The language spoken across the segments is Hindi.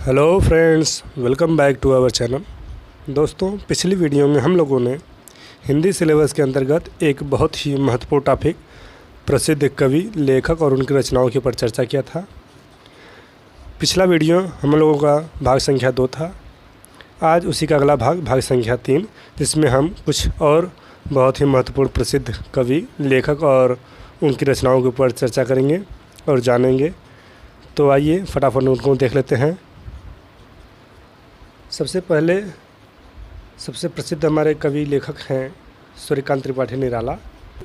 Hello friends, welcome back to our channel. दोस्तों, पिछली वीडियो में हम लोगों ने हिंदी सिलेबस के अंतर्गत एक बहुत ही महत्वपूर्ण टॉपिक प्रसिद्ध कवि, लेखक और उनकी रचनाओं के ऊपर चर्चा किया था। पिछला वीडियो हम लोगों का भाग संख्या 2 था। आज उसी का अगला भाग संख्या 3, जिसमें हम कुछ और बहुत ही महत्वपूर्ण प्रसिद्ध कवि, लेखक और उनकी रचनाओं के ऊपर चर्चा करेंगे और जानेंगे। तो आइए फटाफट उनको देख लेते हैं। सबसे पहले सबसे प्रसिद्ध हमारे कवि लेखक हैं सूर्यकांत त्रिपाठी निराला।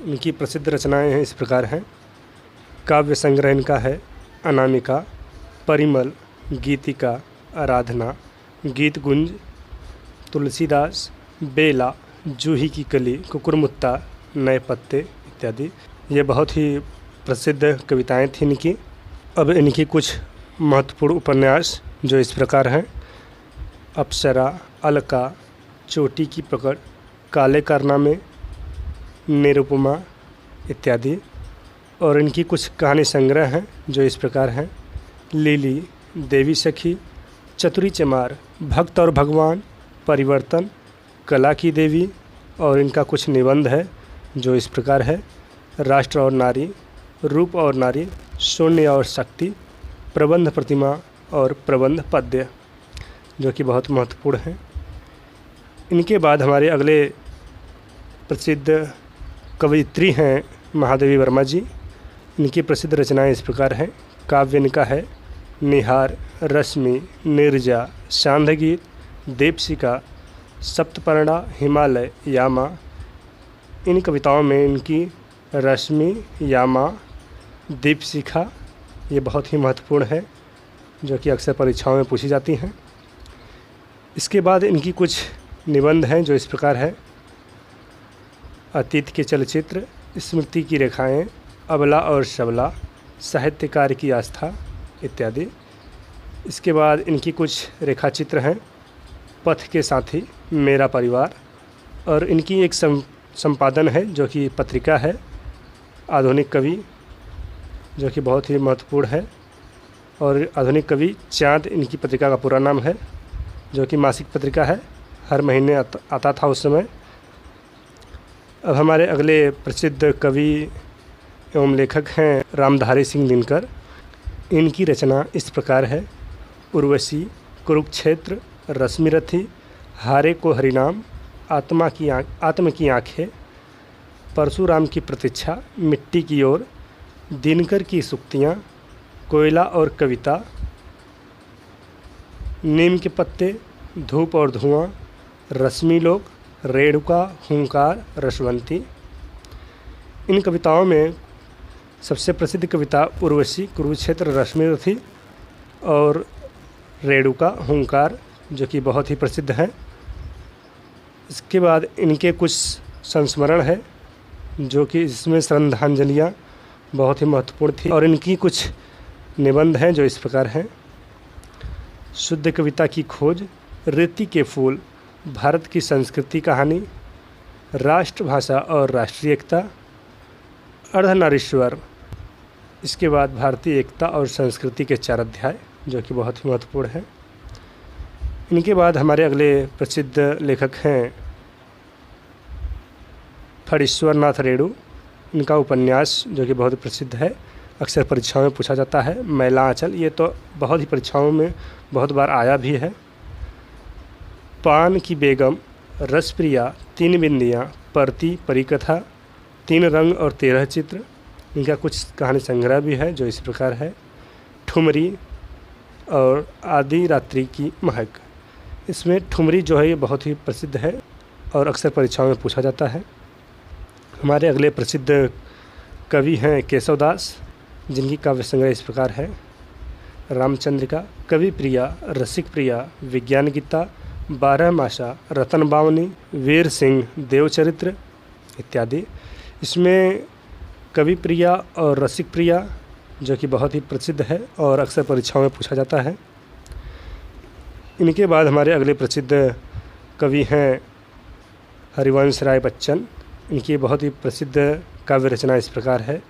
इनकी प्रसिद्ध रचनाएं हैं इस प्रकार हैं। काव्य संग्रह इनका है अनामिका, परिमल, गीतिका, आराधना, गीत गुंज, तुलसीदास, बेला, जूही की कली, कुकुरमुत्ता, नए पत्ते इत्यादि। ये बहुत ही प्रसिद्ध कविताएं थी इनकी। अब इनकी कुछ महत्वपूर्ण उपन्यास जो इस प्रकार हैं: अप्सरा, अलका, चोटी की पकड़, काले कारनामे, निरुपमा इत्यादि। और इनकी कुछ कहानी संग्रह हैं जो इस प्रकार हैं: लिली, देवी सखी, चतुरी चमार, भक्त और भगवान, परिवर्तन, कला की देवी। और इनका कुछ निबंध है जो इस प्रकार है: राष्ट्र और नारी, रूप और नारी, शून्य और शक्ति, प्रबंध प्रतिमा और प्रबंध पद्य, जो कि बहुत महत्वपूर्ण हैं। इनके बाद हमारे अगले प्रसिद्ध कवयित्री हैं महादेवी वर्मा जी। इनकी प्रसिद्ध रचनाएं इस प्रकार हैं: काव्य इनका है निहार, रश्मि, निर्जा, सांध्य, देवशिका, सप्तपर्णा, हिमालय, यामा। इन कविताओं में इनकी रश्मि, यामा, दीपशिखा ये बहुत ही महत्वपूर्ण है, जो कि अक्सर परीक्षाओं में पूछी जाती हैं। इसके बाद इनकी कुछ निबंध हैं जो इस प्रकार है: अतीत के चलचित्र, स्मृति की रेखाएं, अबला और शबला, साहित्यकार की आस्था इत्यादि। इसके बाद इनकी कुछ रेखाचित्र हैं: पथ के साथी, मेरा परिवार। और इनकी एक संपादन है जो कि पत्रिका है आधुनिक कवि, जो कि बहुत ही महत्वपूर्ण है। और आधुनिक कवि चाँद इनकी पत्रिका का पूरा नाम है, जो कि मासिक पत्रिका है, हर महीने आता था उस समय। अब हमारे अगले प्रसिद्ध कवि एवं लेखक हैं रामधारी सिंह दिनकर। इनकी रचना इस प्रकार है: उर्वशी, कुरुक्षेत्र, रश्मिरथी, हारे को हरिनाम, आत्म की आँखें, परशुराम की प्रतीक्षा, मिट्टी की ओर, दिनकर की सुक्तियाँ, कोयला और कविता, नीम के पत्ते, धूप और धुआं, रश्मि लोक, रेणुका, हुंकार, रसवंती। इन कविताओं में सबसे प्रसिद्ध कविता उर्वशी, कुरुक्षेत्र, रश्मिरथी और रेणुका, हुंकार, जो कि बहुत ही प्रसिद्ध है। इसके बाद इनके कुछ संस्मरण है, जो कि इसमें श्रद्धांजलियाँ बहुत ही महत्वपूर्ण थी। और इनकी कुछ निबंध हैं जो इस प्रकार हैं: शुद्ध कविता की खोज, रेती के फूल, भारत की संस्कृति कहानी, राष्ट्रभाषा और राष्ट्रीय एकता, अर्धनारीश्वर। इसके बाद भारतीय एकता और संस्कृति के 4 अध्याय, जो कि बहुत ही महत्वपूर्ण है। इनके बाद हमारे अगले प्रसिद्ध लेखक हैं फणीश्वरनाथ रेणु। इनका उपन्यास जो कि बहुत प्रसिद्ध है, अक्सर परीक्षाओं में पूछा जाता है, मैला आंचल। ये तो बहुत ही परीक्षाओं में बहुत बार आया भी है। पान की बेगम, रसप्रिया, 3 बिंदियाँ, परती, परिकथा, 3 रंग और 13 चित्र। इनका कुछ कहानी संग्रह भी है जो इस प्रकार है: ठुमरी और आदि रात्रि की महक। इसमें ठुमरी जो है ये बहुत ही प्रसिद्ध है और अक्सर परीक्षाओं में पूछा जाता है। हमारे अगले प्रसिद्ध कवि हैं केशवदास, जिनकी काव्य संग्रह इस प्रकार है: रामचंद्रिका, कवि प्रिया, रसिक प्रिया, विज्ञान गीता, 12 मासा, रतन बावनी, वीर सिंह, देवचरित्र इत्यादि। इसमें कवि प्रिया और रसिक प्रिया जो कि बहुत ही प्रसिद्ध है और अक्सर परीक्षाओं में पूछा जाता है। इनके बाद हमारे अगले प्रसिद्ध कवि हैं हरिवंश राय बच्चन। इनकी बहुत ही प्रसिद्ध काव्य रचना इस प्रकार है: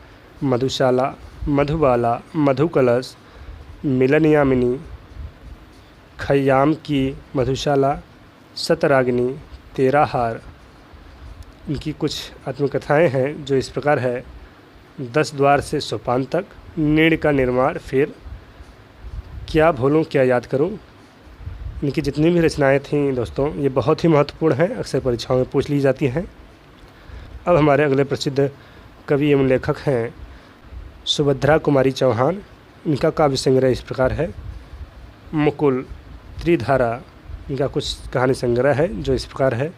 मधुशाला, मधुबाला, मधुकलश, मिलन यामिनी, खयाम की मधुशाला, सतरागिनी, तेरा हार। इनकी कुछ आत्मकथाएं हैं जो इस प्रकार है। 10 द्वार से सोपान तक, नीड़ का निर्माण, फिर क्या भूलूं क्या याद करूं। इनकी जितनी भी रचनाएं थीं दोस्तों, ये बहुत ही महत्वपूर्ण हैं, अक्सर परीक्षाओं में पूछ ली जाती हैं। अब हमारे अगले प्रसिद्ध कवि एवं लेखक हैं सुभद्रा कुमारी चौहान। इनका काव्य संग्रह इस प्रकार है। मुकुल, त्रिधारा, इनका कुछ कहानी संग्रह है जो इस प्रकार है।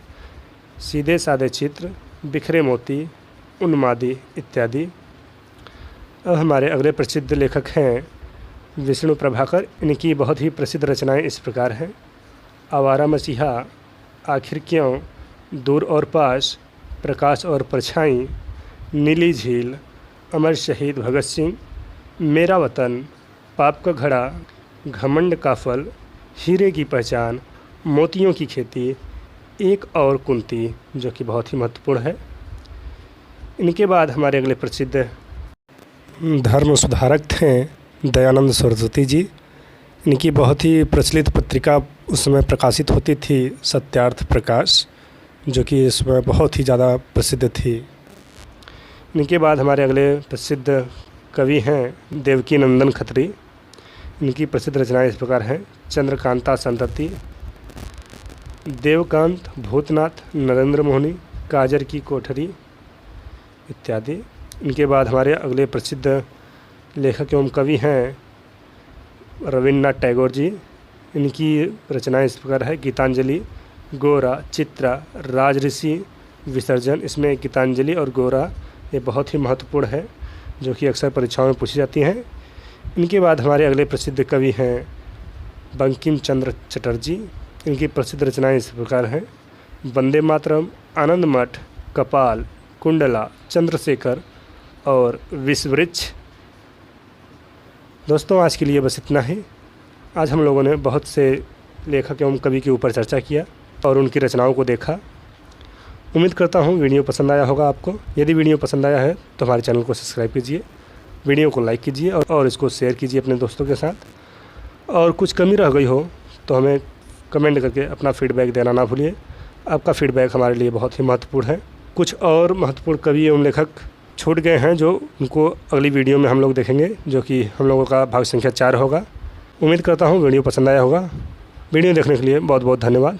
सीधे साधे चित्र, बिखरे मोती, उन्मादी इत्यादि। अब हमारे अगले प्रसिद्ध लेखक हैं विष्णु प्रभाकर। इनकी बहुत ही प्रसिद्ध रचनाएं इस प्रकार हैं। आवारा मसीहा, आखिर क्यों, दूर और पास, प्रकाश और परछाई, नीली झील, अमर शहीद भगत सिंह, मेरा वतन, पाप का घड़ा, घमंड का फल, हीरे की पहचान, मोतियों की खेती, एक और कुंती, जो कि बहुत ही महत्वपूर्ण है। इनके बाद हमारे अगले प्रसिद्ध धर्म सुधारक थे दयानंद सरस्वती जी। इनकी बहुत ही प्रचलित पत्रिका उस समय प्रकाशित होती थी, सत्यार्थ प्रकाश, जो कि इसमें बहुत ही ज़्यादा प्रसिद्ध थी। इनके बाद हमारे अगले प्रसिद्ध कवि हैं देवकी नंदन खत्री। इनकी प्रसिद्ध रचनाएं इस प्रकार हैं। चंद्रकांता संतति, देवकांत, भूतनाथ, नरेंद्र मोहनी, काजर की कोठरी इत्यादि। इनके बाद हमारे अगले प्रसिद्ध लेखक एवं कवि हैं रविन्द्रनाथ टैगोर जी। इनकी रचनाएं इस प्रकार है। गीतांजलि, गोरा, चित्रा, राजऋषि, विसर्जन। इसमें गीतांजलि और गोरा ये बहुत ही महत्वपूर्ण है, जो कि अक्सर परीक्षाओं में पूछी जाती हैं। इनके बाद हमारे अगले प्रसिद्ध कवि हैं बंकिम चंद्र चटर्जी। इनकी प्रसिद्ध रचनाएं इस प्रकार हैं। वंदे मातरम, आनंद मठ, कपाल, कुंडला, चंद्रशेखर और विश्ववृक्ष। दोस्तों आज के लिए बस इतना ही। आज हम लोगों ने बहुत से लेखक एवं कवि के ऊपर चर्चा किया और उनकी रचनाओं को देखा। उम्मीद करता हूँ वीडियो पसंद आया होगा आपको। यदि वीडियो पसंद आया है तो हमारे चैनल को सब्सक्राइब कीजिए, वीडियो को लाइक कीजिए और इसको शेयर कीजिए अपने दोस्तों के साथ। और कुछ कमी रह गई हो तो हमें कमेंट करके अपना फीडबैक देना ना भूलिए। आपका फीडबैक हमारे लिए बहुत ही महत्वपूर्ण है। कुछ और महत्वपूर्ण कवि एवं लेखक छूट गए हैं जो उनको अगली वीडियो में हम लोग देखेंगे, जो कि हम लोगों का भाग संख्या 4 होगा। उम्मीद करता हूँ वीडियो पसंद आया होगा। वीडियो देखने के लिए बहुत बहुत धन्यवाद।